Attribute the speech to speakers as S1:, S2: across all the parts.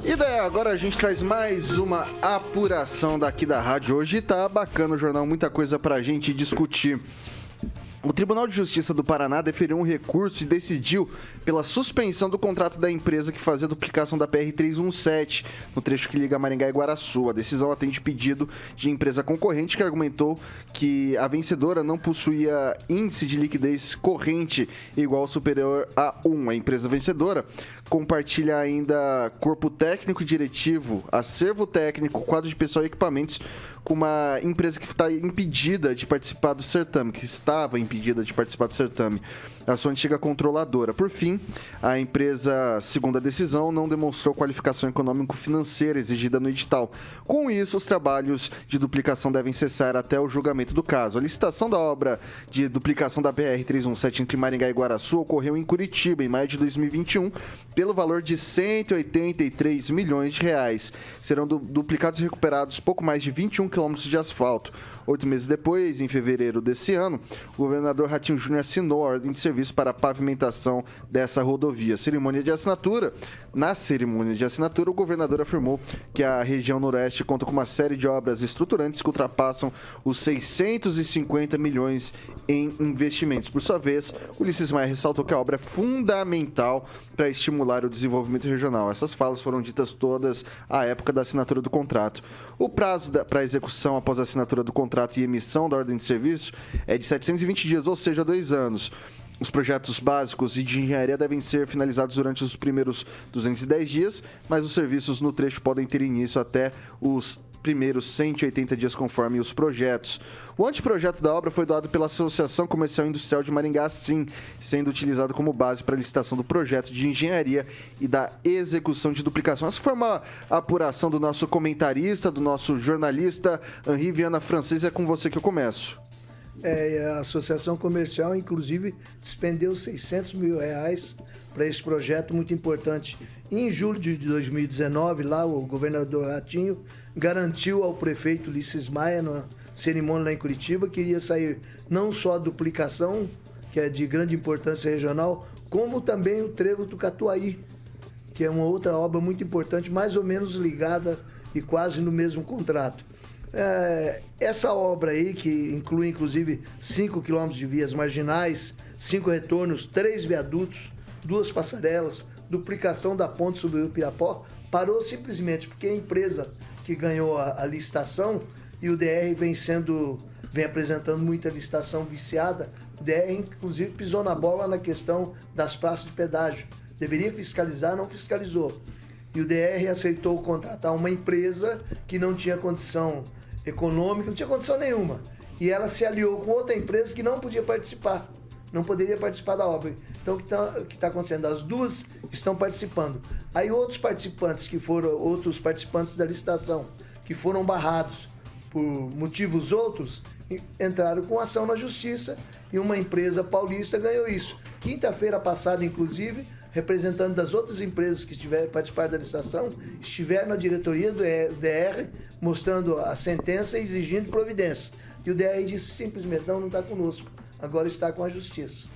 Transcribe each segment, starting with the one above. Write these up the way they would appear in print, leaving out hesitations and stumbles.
S1: E daí, agora a gente traz mais uma apuração daqui da rádio. Hoje tá bacana o jornal, muita coisa pra gente discutir. O Tribunal de Justiça do Paraná deferiu um recurso e decidiu pela suspensão do contrato da empresa que fazia a duplicação da PR-317 no trecho que liga Maringá e Guaraçu. A decisão atende pedido de empresa concorrente que argumentou que a vencedora não possuía índice de liquidez corrente igual ou superior a 1. A empresa vencedora compartilha ainda corpo técnico e diretivo, acervo técnico, quadro de pessoal e equipamentos com uma empresa que está impedida de participar do certame, que estava impedida de participar do certame, a sua antiga controladora. Por fim, a empresa, segundo a decisão, não demonstrou qualificação econômico-financeira exigida no edital. Com isso, os trabalhos de duplicação devem cessar até o julgamento do caso. A licitação da obra de duplicação da BR-317 entre Maringá e Guaraçu ocorreu em Curitiba, em maio de 2021, pelo valor de R$ 183 milhões. Serão duplicados e recuperados pouco mais de 21 quilômetros de asfalto. 8 meses depois, em fevereiro desse ano, o governador Ratinho Júnior assinou a ordem de serviço para a pavimentação dessa rodovia. Na cerimônia de assinatura, o governador afirmou que a região noroeste conta com uma série de obras estruturantes que ultrapassam os 650 milhões em investimentos. Por sua vez, Ulisses Maia ressaltou que a obra é fundamental para estimular o desenvolvimento regional. Essas falas foram ditas todas à época da assinatura do contrato. O prazo para a execução após a assinatura do contrato e emissão da ordem de serviço é de 720 dias, ou seja, 2 anos. Os projetos básicos e de engenharia devem ser finalizados durante os primeiros 210 dias, mas os serviços no trecho podem ter início até os primeiros 180 dias, conforme os projetos. O anteprojeto da obra foi doado pela Associação Comercial e Industrial de Maringá, sim, sendo utilizado como base para a licitação do projeto de engenharia e da execução de duplicação. Essa foi uma apuração do nosso comentarista, do nosso jornalista, Henri Viana Francês. É com você que eu começo.
S2: A Associação Comercial, inclusive, despendeu R$600 mil para esse projeto muito importante. Em julho de 2019, lá o governador Ratinho garantiu ao prefeito Ulisses Maia, na cerimônia lá em Curitiba, que iria sair não só a duplicação, que é de grande importância regional, como também o trevo do Catuaí, que é uma outra obra muito importante, mais ou menos ligada e quase no mesmo contrato. Essa obra aí, que inclui inclusive 5 quilômetros de vias marginais, 5 retornos, 3 viadutos, 2 passarelas, duplicação da ponte sobre o Rio Pirapó, parou simplesmente porque a empresa que ganhou a licitação, e o DR vem apresentando muita licitação viciada, o DR inclusive pisou na bola na questão das praças de pedágio. Deveria fiscalizar, não fiscalizou. E o DR aceitou contratar uma empresa que não tinha condição econômica, não tinha condição nenhuma. E ela se aliou com outra empresa que não podia participar, não poderia participar da obra. Então, o que está acontecendo? As duas estão participando. Aí outros participantes da licitação, que foram barrados por motivos outros, entraram com ação na justiça e uma empresa paulista ganhou isso. Quinta-feira passada, inclusive, representantes das outras empresas que participaram da licitação estiveram na diretoria do DR mostrando a sentença e exigindo providência. E o DR disse simplesmente, não está conosco, agora está com a justiça.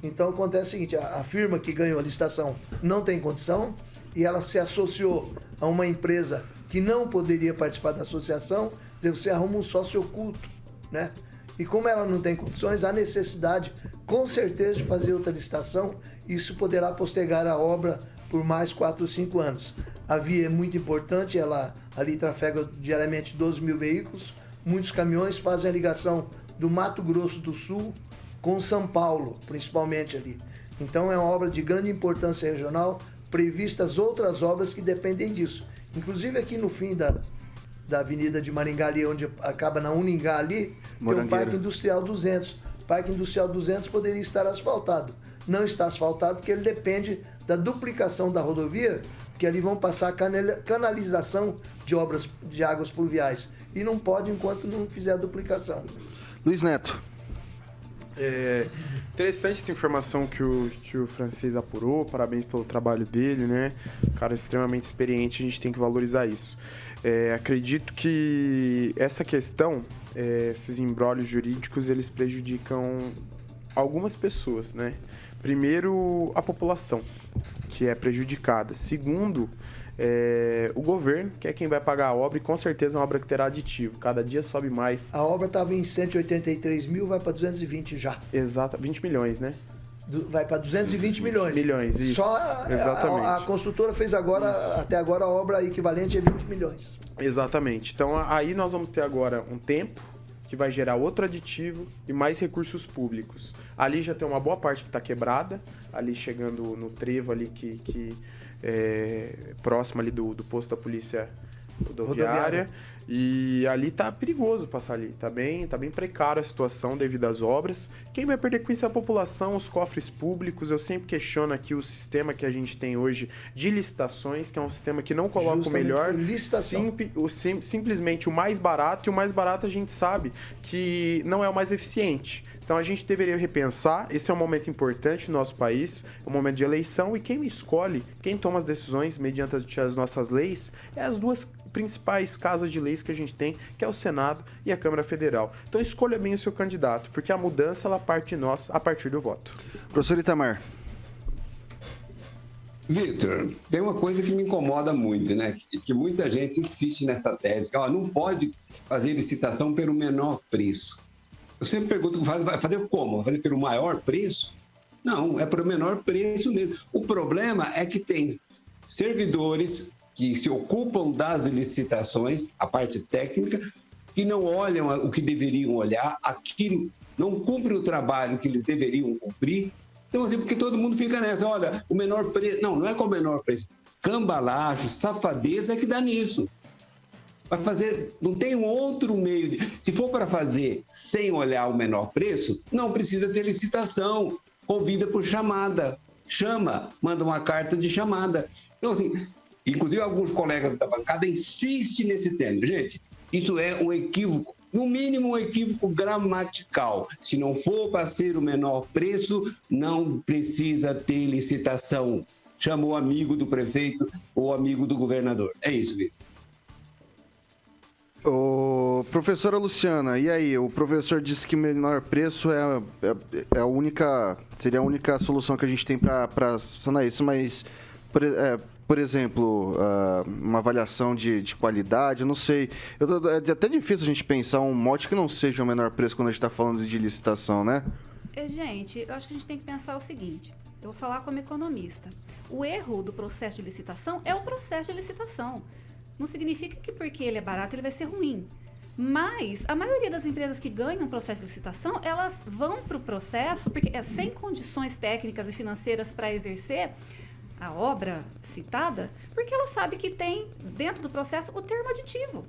S2: Então acontece o seguinte, a firma que ganhou a licitação não tem condição e ela se associou a uma empresa que não poderia participar da associação, você arruma um sócio oculto, né? E como ela não tem condições, há necessidade, com certeza, de fazer outra licitação. Isso poderá postergar a obra por mais 4 ou 5 anos. A via é muito importante, ela ali trafega diariamente 12 mil veículos. Muitos caminhões fazem a ligação do Mato Grosso do Sul com São Paulo, principalmente ali. Então é uma obra de grande importância regional, previstas outras obras que dependem disso. Inclusive aqui no fim da Avenida de Maringá, ali, onde acaba na Uningá ali, tem o Parque Industrial 200. O Parque Industrial 200 poderia estar asfaltado. Não está asfaltado porque ele depende da duplicação da rodovia, que ali vão passar canalização de águas pluviais. E não pode enquanto não fizer a duplicação.
S1: Luiz Neto.
S3: Interessante essa informação que o Francês apurou, parabéns pelo trabalho dele, né? Cara extremamente experiente, a gente tem que valorizar isso. Acredito que essa questão, esses embrólios jurídicos, eles prejudicam algumas pessoas, né? Primeiro, a população, que é prejudicada. Segundo, o governo, que é quem vai pagar a obra, e com certeza é uma obra que terá aditivo. Cada dia sobe mais.
S2: A obra estava em 183 mil, vai para 220 já.
S3: Exato, 20 milhões, né?
S2: Vai para 220 milhões.
S3: Milhões, isso. Exatamente.
S2: A construtora fez agora, até agora, a obra equivalente a 20 milhões.
S3: Exatamente. Então, aí nós vamos ter agora um tempo que vai gerar outro aditivo e mais recursos públicos. Ali já tem uma boa parte que está quebrada, ali chegando no trevo ali que é próximo ali do posto da polícia rodoviária. E ali tá perigoso passar ali, tá bem precária a situação devido às obras. Quem vai perder com isso é a população, os cofres públicos. Eu sempre questiono aqui o sistema que a gente tem hoje de licitações, que é um sistema que não coloca justamente o melhor, simplesmente o mais barato, e o mais barato a gente sabe que não é o mais eficiente. Então a gente deveria repensar, esse é um momento importante no nosso país, é um momento de eleição, e quem escolhe, quem toma as decisões mediante as nossas leis, é as duas principais casas de leis que a gente tem, que é o Senado e a Câmara Federal. Então escolha bem o seu candidato, porque a mudança ela parte de nós a partir do voto.
S1: Professor Itamar.
S4: Vitor, tem uma coisa que me incomoda muito, né? Que muita gente insiste nessa tese, que não pode fazer licitação pelo menor preço. Eu sempre pergunto, vai fazer como? Vai fazer pelo maior preço? Não, é pelo menor preço mesmo. O problema é que tem servidores que se ocupam das licitações, a parte técnica, que não olham o que deveriam olhar, aquilo não cumpre o trabalho que eles deveriam cumprir. Então, assim, porque todo mundo fica nessa, olha, o menor preço... Não é com o menor preço. Cambalacho, safadeza é que dá nisso. Vai fazer, não tem um outro meio. Se for para fazer sem olhar o menor preço, não precisa ter licitação. Convida por chamada. Chama, manda uma carta de chamada. Então, assim, inclusive alguns colegas da bancada insistem nesse tema. Gente, isso é um equívoco, no mínimo um equívoco gramatical. Se não for para ser o menor preço, não precisa ter licitação. Chama o amigo do prefeito ou amigo do governador. É isso, Vitor.
S1: Professora Luciana, e aí? O professor disse que menor preço seria a única solução que a gente tem para sanar isso, mas, por exemplo, uma avaliação de qualidade, eu não sei. É até difícil a gente pensar um mote que não seja o menor preço quando a gente está falando de licitação, né?
S5: Gente, eu acho que a gente tem que pensar o seguinte, eu vou falar como economista. O erro do processo de licitação é o processo de licitação. Não significa que porque ele é barato ele vai ser ruim. Mas a maioria das empresas que ganham o processo de licitação, elas vão para o processo porque é sem condições técnicas e financeiras para exercer a obra citada, porque ela sabe que tem dentro do processo o termo aditivo.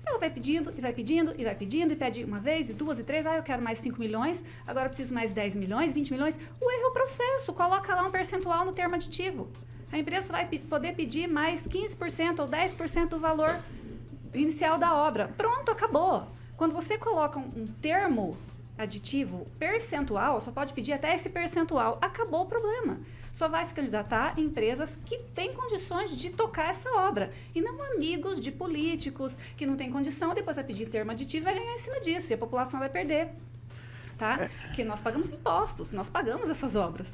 S5: Ela vai pedindo, e vai pedindo, e vai pedindo, e pede uma vez, e duas, e três, eu quero mais 5 milhões, agora eu preciso mais 10 milhões, 20 milhões. O erro é o processo, coloca lá um percentual no termo aditivo. A empresa vai poder pedir mais 15% ou 10% do valor inicial da obra. Pronto, acabou. Quando você coloca um termo aditivo percentual, só pode pedir até esse percentual. Acabou o problema. Só vai se candidatar em empresas que têm condições de tocar essa obra. E não amigos de políticos que não têm condição, depois vai pedir termo aditivo e vai ganhar em cima disso. E a população vai perder. Tá? Porque nós pagamos impostos, nós pagamos essas obras.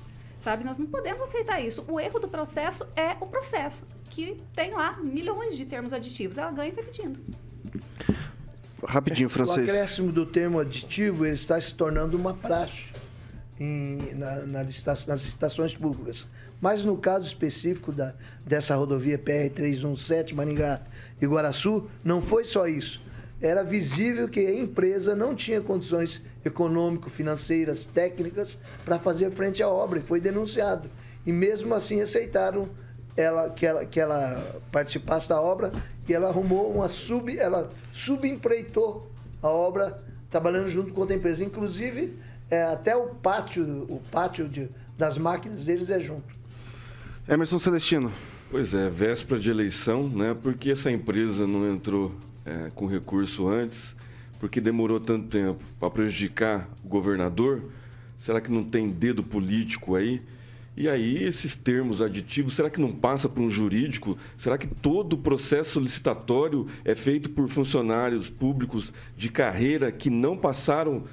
S5: Sabe? Nós não podemos aceitar isso. O erro do processo é o processo, que tem lá milhões de termos aditivos. Ela ganha e vai pedindo.
S1: Rapidinho, Francês.
S2: O acréscimo do termo aditivo ele está se tornando uma praxe nas licitações públicas. Mas no caso específico dessa rodovia PR-317, Maringá e Guaraçu, não foi só isso. Era visível que a empresa não tinha condições econômico-financeiras, técnicas, para fazer frente à obra, e foi denunciado. E mesmo assim aceitaram que ela participasse da obra, e ela arrumou ela subempreitou a obra, trabalhando junto com outra empresa. Inclusive, até o pátio das máquinas deles é junto.
S1: Emerson Celestino.
S6: Pois é, véspera de eleição, né? Por que essa empresa não entrou com recurso antes? Porque demorou tanto tempo para prejudicar o governador? Será que não tem dedo político aí? E aí, esses termos aditivos, será que não passa por um jurídico? Será que todo o processo licitatório é feito por funcionários públicos de carreira que não passaram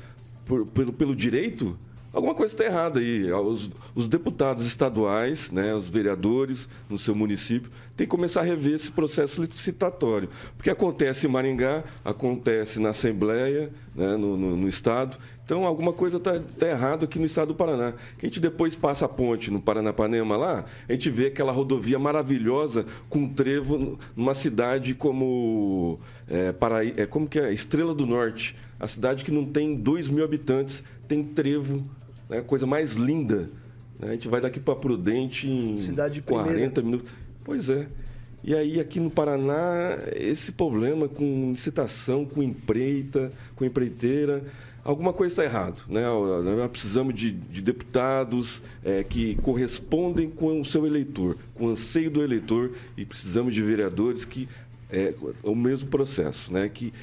S6: pelo direito? alguma coisa está errada aí. Os deputados estaduais, né, os vereadores no seu município, têm que começar a rever esse processo licitatório. Porque acontece em Maringá, acontece na Assembleia, né, no Estado. Então, alguma coisa está errada aqui no Estado do Paraná. Que a gente depois passa a ponte no Paranapanema lá, a gente vê aquela rodovia maravilhosa com um trevo numa cidade como, como que é? Estrela do Norte. A cidade que não tem 2.000 habitantes, tem trevo, né? Coisa mais linda. Né? A gente vai daqui para Prudente em
S2: Cidade
S6: 40
S2: primeira.
S6: minutos. Pois é. E aí, aqui no Paraná, esse problema com licitação, com empreiteira, alguma coisa está errado. Né? Nós precisamos de deputados que correspondem com o seu eleitor, com o anseio do eleitor, e precisamos de vereadores que o mesmo processo, né? que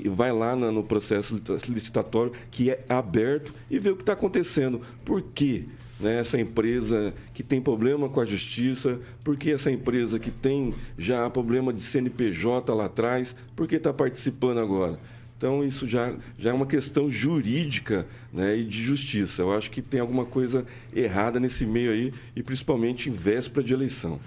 S6: vai lá no processo licitatório, que é aberto, e vê o que está acontecendo. Por quê? Né? Essa empresa que tem problema com a justiça, por que essa empresa que tem já problema de CNPJ lá atrás, por que está participando agora? Então, isso já é uma questão jurídica, né, e de justiça. Eu acho que tem alguma coisa errada nesse meio aí, e principalmente em véspera de eleição.